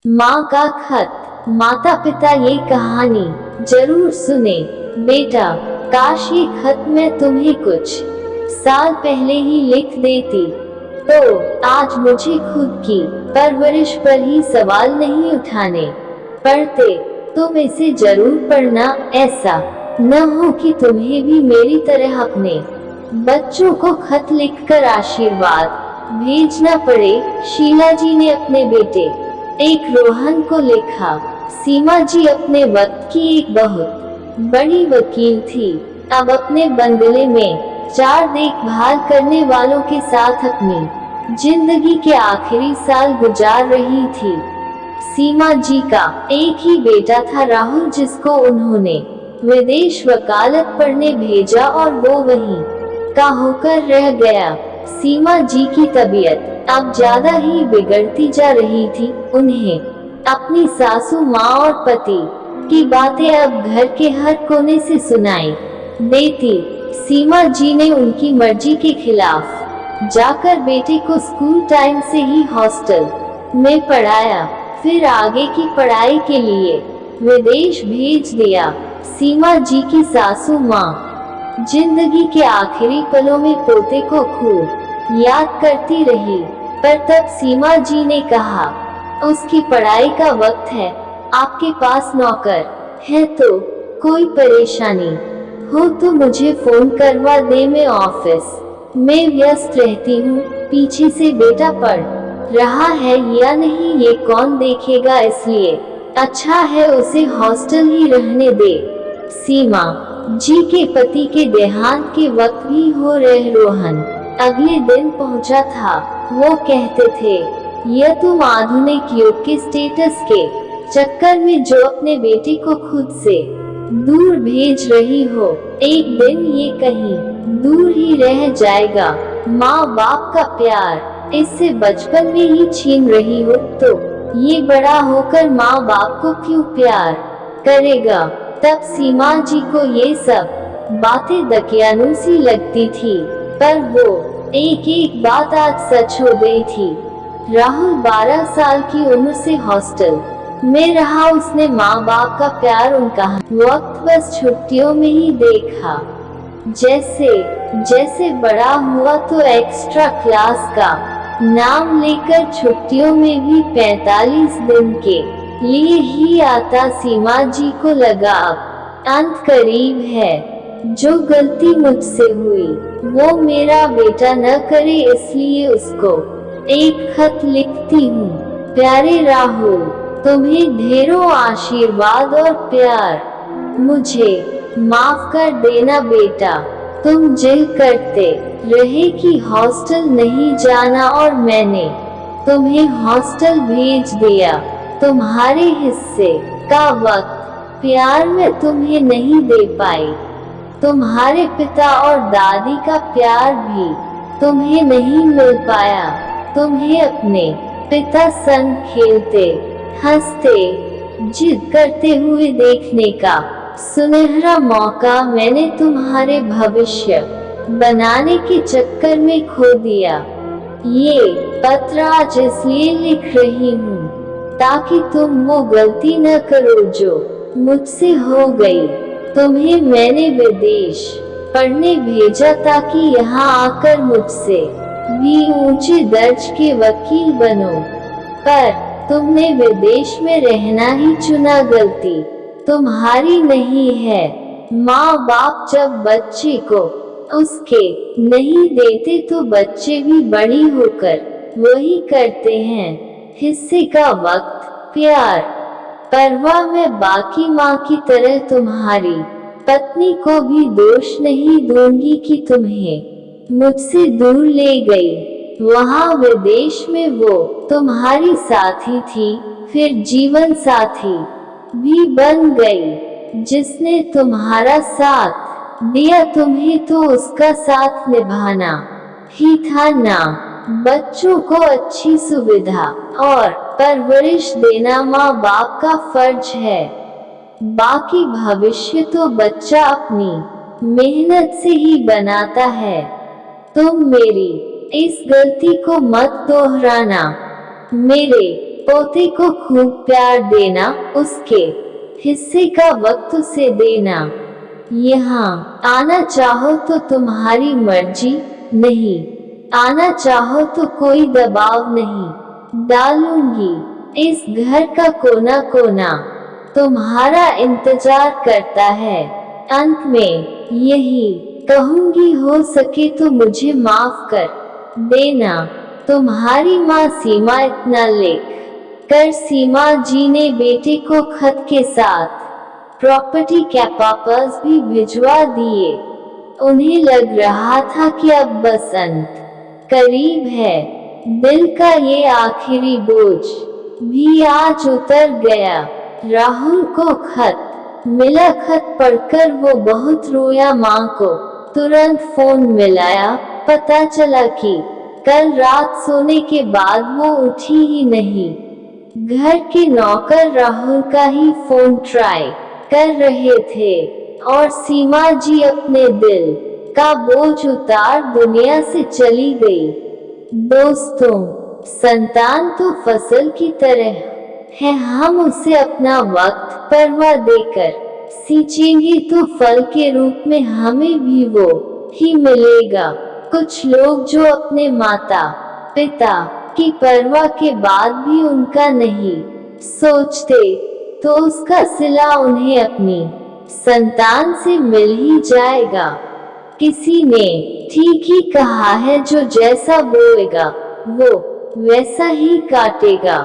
माँ का खत। माता पिता ये कहानी जरूर सुने। बेटा, काश ये खत मैं तुम्हें कुछ साल पहले ही लिख देती, तो आज मुझे खुद की परवरिश पर ही सवाल नहीं उठाने पड़ते। तुम इसे जरूर पढ़ना, ऐसा न हो कि तुम्हें भी मेरी तरह अपने बच्चों को खत लिखकर आशीर्वाद भेजना पड़े। शीला जी ने अपने बेटे एक रोहन को लिखा। सीमा जी अपने वक्त की एक बहुत बड़ी वकील थी। अब अपने बंगले में 4 देखभाल करने वालों के साथ अपनी जिंदगी के आखिरी साल गुजार रही थी। सीमा जी का एक ही बेटा था, राहुल, जिसको उन्होंने विदेश वकालत पढ़ने भेजा और वो वहीं का होकर रह गया। सीमा जी की तबीयत अब ज्यादा ही बिगड़ती जा रही थी। उन्हें अपनी सासू माँ और पति की बातें अब घर के हर कोने से सुनाई देती। सीमा जी ने उनकी मर्जी के खिलाफ जाकर बेटे को स्कूल टाइम से ही हॉस्टल में पढ़ाया, फिर आगे की पढ़ाई के लिए विदेश भेज दिया। सीमा जी की सासू माँ जिंदगी के आखिरी पलों में पोते को खूब याद करती रही, पर तब सीमा जी ने कहा, उसकी पढ़ाई का वक्त है, आपके पास नौकर है तो कोई परेशानी हो तो मुझे फोन करवा दे, मैं ऑफिस में व्यस्त रहती हूँ। पीछे से बेटा पढ़ रहा है या नहीं ये कौन देखेगा, इसलिए अच्छा है उसे हॉस्टल ही रहने दे। सीमा जी के पति के देहांत के वक्त भी हो रहे रोहन अगले दिन पहुंचा था। वो कहते थे, यह तुम आधुनिक युग के स्टेटस के चक्कर में जो अपने बेटे को खुद से दूर भेज रही हो, एक दिन ये कहीं दूर ही रह जाएगा। माँ बाप का प्यार इससे बचपन में ही छीन रही हो तो ये बड़ा होकर माँ बाप को क्यों प्यार करेगा। तब सीमा जी को ये सब बातें दकियानूसी लगती थी, पर वो एक एक बात आज सच हो गई थी। राहुल 12 साल की उम्र से हॉस्टल में रहा। उसने माँ बाप का प्यार उनका वक्त बस छुट्टियों में ही देखा। जैसे जैसे बड़ा हुआ तो एक्स्ट्रा क्लास का नाम लेकर छुट्टियों में भी 45 दिन के लिए ही आता। सीमा जी को लगा अब अंत करीब है, जो गलती मुझसे हुई वो मेरा बेटा न करे, इसलिए उसको एक खत लिखती हूँ। प्यारे राहुल, तुम्हें ढेरों आशीर्वाद और प्यार। मुझे माफ कर देना बेटा, तुम जिद करते रहे कि हॉस्टल नहीं जाना और मैंने तुम्हें हॉस्टल भेज दिया। तुम्हारे हिस्से का वक्त प्यार मैं तुम्हें नहीं दे पाई। तुम्हारे पिता और दादी का प्यार भी तुम्हें नहीं मिल पाया। तुम्हें अपने पिता संग खेलते हंसते जिद करते हुए देखने का सुनहरा मौका मैंने तुम्हारे भविष्य बनाने के चक्कर में खो दिया। ये पत्र आज इसलिए लिख रही हूँ ताकि तुम वो गलती न करो जो मुझसे हो गई। तुम्हें मैंने विदेश पढ़ने भेजा ताकि यहाँ आकर मुझसे भी ऊंचे दर्ज के वकील बनो, पर तुमने विदेश में रहना ही चुना। गलती तुम्हारी नहीं है। माँ बाप जब बच्चे को उसके नहीं देते तो बच्चे भी बड़ी होकर वही करते हैं। हिस्से का वक्त, प्यार, परवाह मैं बाकी माँ की तरह तुम्हारी पत्नी को भी दोष नहीं दूंगी कि तुम्हें मुझसे दूर ले गई। वहाँ विदेश में वो तुम्हारी साथी थी, फिर जीवन साथी भी बन गई। जिसने तुम्हारा साथ दिया तुम्हें तो उसका साथ निभाना ही था ना। बच्चों को अच्छी सुविधा और परवरिश देना माँ बाप का फर्ज है, बाकी भविष्य तो बच्चा अपनी मेहनत से ही बनाता है। तुम मेरी इस गलती को मत दोहराना। मेरे पोते को खूब प्यार देना, उसके हिस्से का वक्त उसे देना। यहाँ आना चाहो तो तुम्हारी मर्जी, नहीं आना चाहो तो कोई दबाव नहीं डालूंगी। इस घर का कोना कोना तुम्हारा इंतजार करता है। अंत में यही कहूंगी, हो सके तो मुझे माफ कर देना। तुम्हारी माँ सीमा। इतना लिख कर सीमा जी ने बेटे को खत के साथ प्रॉपर्टी के पेपर्स भी भिजवा दिए। उन्हें लग रहा था कि अब बसंत करीब है। दिल का ये आखिरी बोझ भी आज उतर गया। राहुल को खत मिला। खत पढ़कर वो बहुत रोया। माँ को तुरंत फोन मिलाया। पता चला कि कल रात सोने के बाद वो उठी ही नहीं। घर के नौकर राहुल का ही फोन ट्राई कर रहे थे और सीमा जी अपने दिल का बोझ उतार दुनिया से चली गई। दोस्तों, संतान तो फसल की तरह है, हम उसे अपना वक्त परवाह देकर सींचेंगे तो फल के रूप में हमें भी वो ही मिलेगा। कुछ लोग जो अपने माता पिता की परवाह के बाद भी उनका नहीं सोचते, तो उसका सिला उन्हें अपनी संतान से मिल ही जाएगा। किसी ने ठीक ही कहा है, जो जैसा बोएगा वो वैसा ही काटेगा।